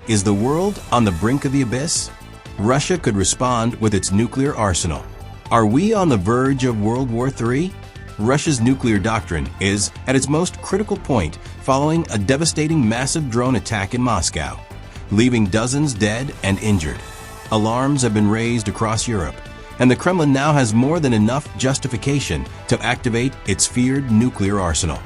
Is the world on the brink of the abyss? Russia could respond with its nuclear arsenal. Are we on the verge of World War III? Russia's nuclear doctrine is at its most critical point following a devastating massive drone attack in Moscow, leaving dozens dead and injured. Alarms have been raised across Europe, and the Kremlin now has more than enough justification to activate its feared nuclear arsenal.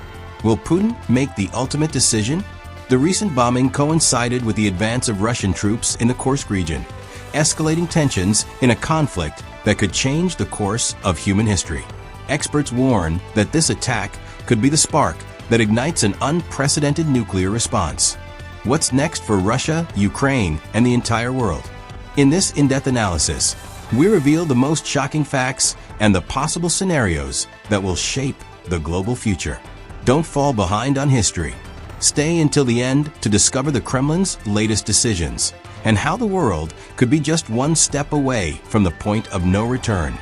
Will Putin make the ultimate decision? The recent bombing coincided with the advance of Russian troops in the Kursk region, escalating tensions in a conflict that could change the course of human history. Experts warn that this attack could be the spark that ignites an unprecedented nuclear response. What's next for Russia, Ukraine, and the entire world? In this in-depth analysis, we reveal the most shocking facts and the possible scenarios that will shape the global future. Don't fall behind on history. Stay until the end to discover the Kremlin's latest decisions and how the world could be just one step away from the point of no return.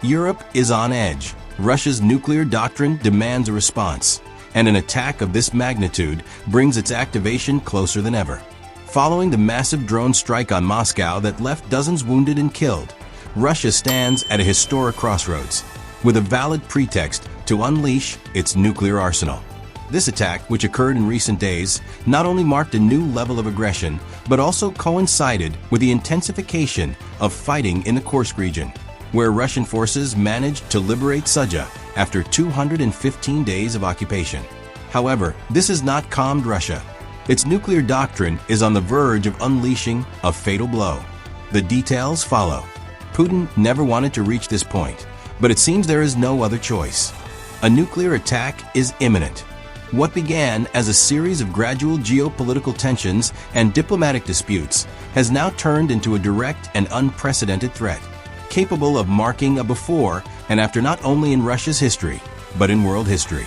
Europe is on edge. Russia's nuclear doctrine demands a response, and an attack of this magnitude brings its activation closer than ever. Following the massive drone strike on Moscow that left dozens wounded and killed, Russia stands at a historic crossroads, with a valid pretext to unleash its nuclear arsenal. This attack, which occurred in recent days, not only marked a new level of aggression, but also coincided with the intensification of fighting in the Kursk region, where Russian forces managed to liberate Sudzha after 215 days of occupation. However, this has not calmed Russia. Its nuclear doctrine is on the verge of unleashing a fatal blow. The details follow. Putin never wanted to reach this point, but it seems there is no other choice. A nuclear attack is imminent. What began as a series of gradual geopolitical tensions and diplomatic disputes has now turned into a direct and unprecedented threat, capable of marking a before and after not only in Russia's history, but in world history.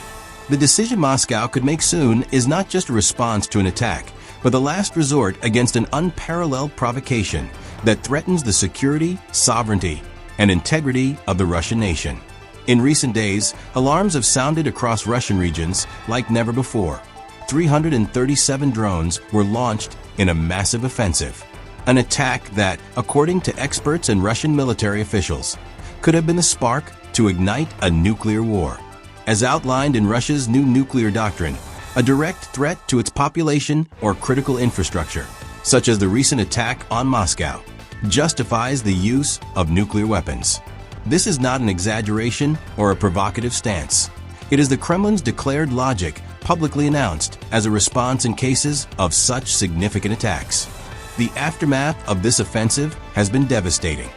The decision Moscow could make soon is not just a response to an attack, but the last resort against an unparalleled provocation that threatens the security, sovereignty, and integrity of the Russian nation. In recent days, alarms have sounded across Russian regions like never before. 337 drones were launched in a massive offensive, an attack that, according to experts and Russian military officials, could have been the spark to ignite a nuclear war. As outlined in Russia's new nuclear doctrine, a direct threat to its population or critical infrastructure, such as the recent attack on Moscow, justifies the use of nuclear weapons. This is not an exaggeration or a provocative stance. It is the Kremlin's declared logic, publicly announced as a response in cases of such significant attacks. The aftermath of this offensive has been devastating.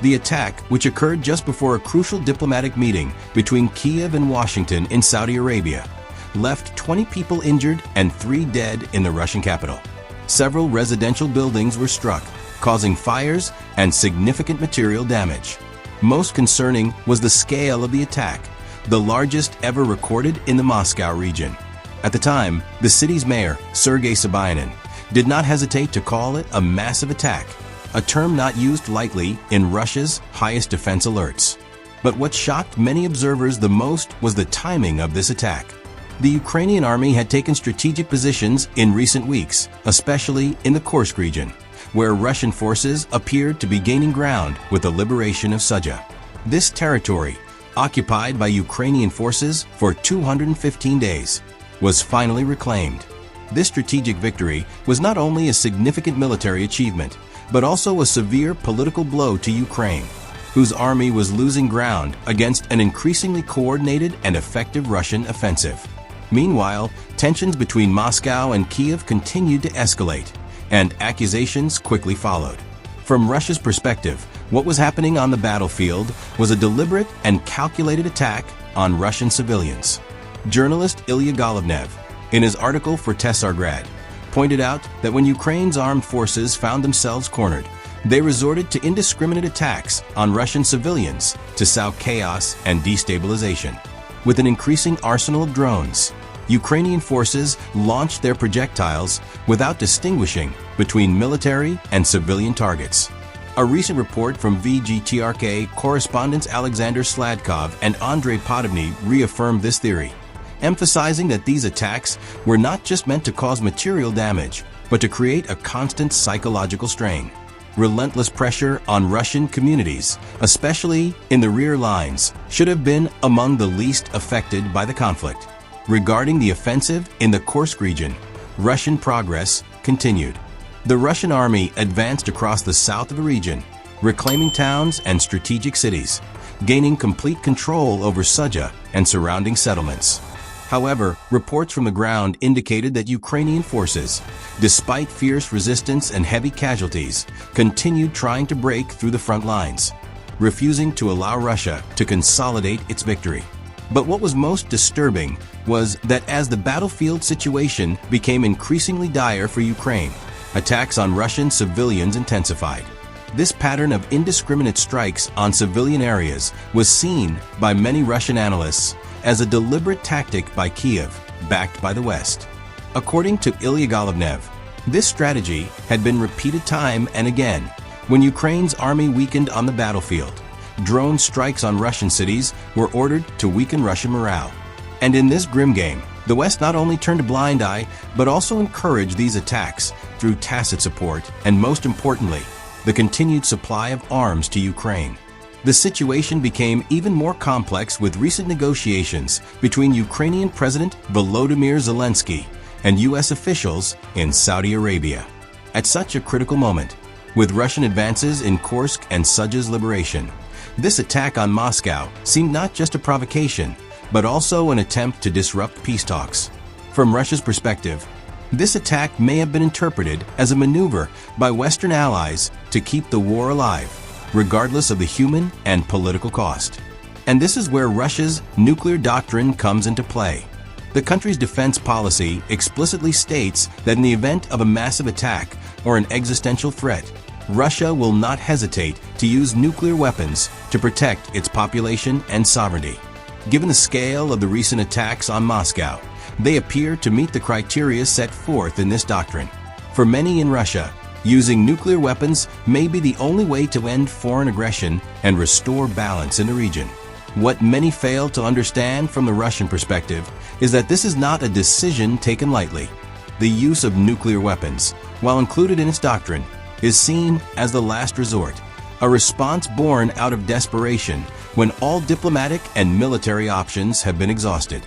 The attack, which occurred just before a crucial diplomatic meeting between Kiev and Washington in Saudi Arabia, left 20 people injured and 3 dead in the Russian capital. Several residential buildings were struck, causing fires and significant material damage. Most concerning was the scale of the attack, the largest ever recorded in the Moscow region. At the time, the city's mayor, Sergei Sobyanin, did not hesitate to call it a massive attack, a term not used lightly in Russia's highest defense alerts. But what shocked many observers the most was the timing of this attack. The Ukrainian army had taken strategic positions in recent weeks, especially in the Kursk region, where Russian forces appeared to be gaining ground with the liberation of Sudzha. This territory, occupied by Ukrainian forces for 215 days, was finally reclaimed. This strategic victory was not only a significant military achievement, but also a severe political blow to Ukraine, whose army was losing ground against an increasingly coordinated and effective Russian offensive. Meanwhile, tensions between Moscow and Kiev continued to escalate, and accusations quickly followed. From Russia's perspective, what was happening on the battlefield was a deliberate and calculated attack on Russian civilians. Journalist Ilya Golovnev, in his article for Tsargrad, pointed out that when Ukraine's armed forces found themselves cornered, they resorted to indiscriminate attacks on Russian civilians to sow chaos and destabilization. With an increasing arsenal of drones, Ukrainian forces launched their projectiles without distinguishing between military and civilian targets. A recent report from VGTRK correspondents Alexander Sladkov and Andrei Podobny reaffirmed this theory, emphasizing that these attacks were not just meant to cause material damage, but to create a constant psychological strain. Relentless pressure on Russian communities, especially in the rear lines, should have been among the least affected by the conflict. Regarding the offensive in the Kursk region, Russian progress continued. The Russian army advanced across the south of the region, reclaiming towns and strategic cities, gaining complete control over Sudzha and surrounding settlements. However, reports from the ground indicated that Ukrainian forces, despite fierce resistance and heavy casualties, continued trying to break through the front lines, refusing to allow Russia to consolidate its victory. But what was most disturbing was that as the battlefield situation became increasingly dire for Ukraine, attacks on Russian civilians intensified. This pattern of indiscriminate strikes on civilian areas was seen by many Russian analysts as a deliberate tactic by Kiev, backed by the West. According to Ilya Golovnev, this strategy had been repeated time and again when Ukraine's army weakened on the battlefield. Drone strikes on Russian cities were ordered to weaken Russian morale. And in this grim game, the West not only turned a blind eye, but also encouraged these attacks through tacit support and, most importantly, the continued supply of arms to Ukraine. The situation became even more complex with recent negotiations between Ukrainian President Volodymyr Zelensky and U.S. officials in Saudi Arabia. At such a critical moment, with Russian advances in Kursk and Sudzha's liberation, this attack on Moscow seemed not just a provocation, but also an attempt to disrupt peace talks. From Russia's perspective, this attack may have been interpreted as a maneuver by Western allies to keep the war alive, regardless of the human and political cost. And this is where Russia's nuclear doctrine comes into play. The country's defense policy explicitly states that in the event of a massive attack or an existential threat, Russia will not hesitate to use nuclear weapons to protect its population and sovereignty. Given the scale of the recent attacks on Moscow, they appear to meet the criteria set forth in this doctrine. For many in Russia, using nuclear weapons may be the only way to end foreign aggression and restore balance in the region. What many fail to understand from the Russian perspective is that this is not a decision taken lightly. The use of nuclear weapons, while included in its doctrine, is seen as the last resort, a response born out of desperation when all diplomatic and military options have been exhausted.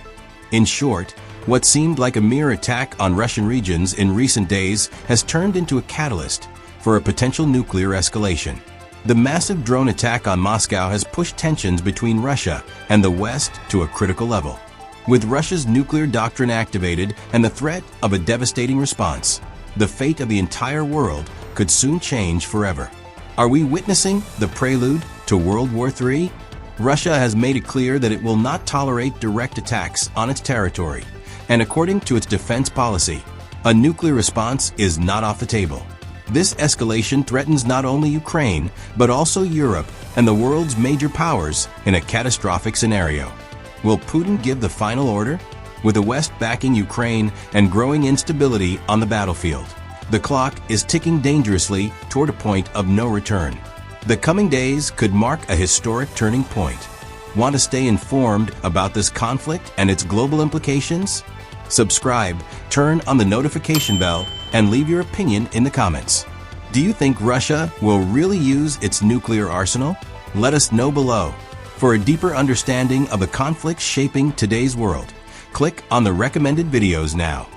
In short, what seemed like a mere attack on Russian regions in recent days has turned into a catalyst for a potential nuclear escalation. The massive drone attack on Moscow has pushed tensions between Russia and the West to a critical level. With Russia's nuclear doctrine activated and the threat of a devastating response, the fate of the entire world could soon change forever. Are we witnessing the prelude to World War III? Russia has made it clear that it will not tolerate direct attacks on its territory, and according to its defense policy, a nuclear response is not off the table. This escalation threatens not only Ukraine, but also Europe and the world's major powers in a catastrophic scenario. Will Putin give the final order? With the West backing Ukraine and growing instability on the battlefield, the clock is ticking dangerously toward a point of no return. The coming days could mark a historic turning point. Want to stay informed about this conflict and its global implications? Subscribe, turn on the notification bell, and leave your opinion in the comments. Do you think Russia will really use its nuclear arsenal? Let us know below. For a deeper understanding of the conflicts shaping today's world, click on the recommended videos now.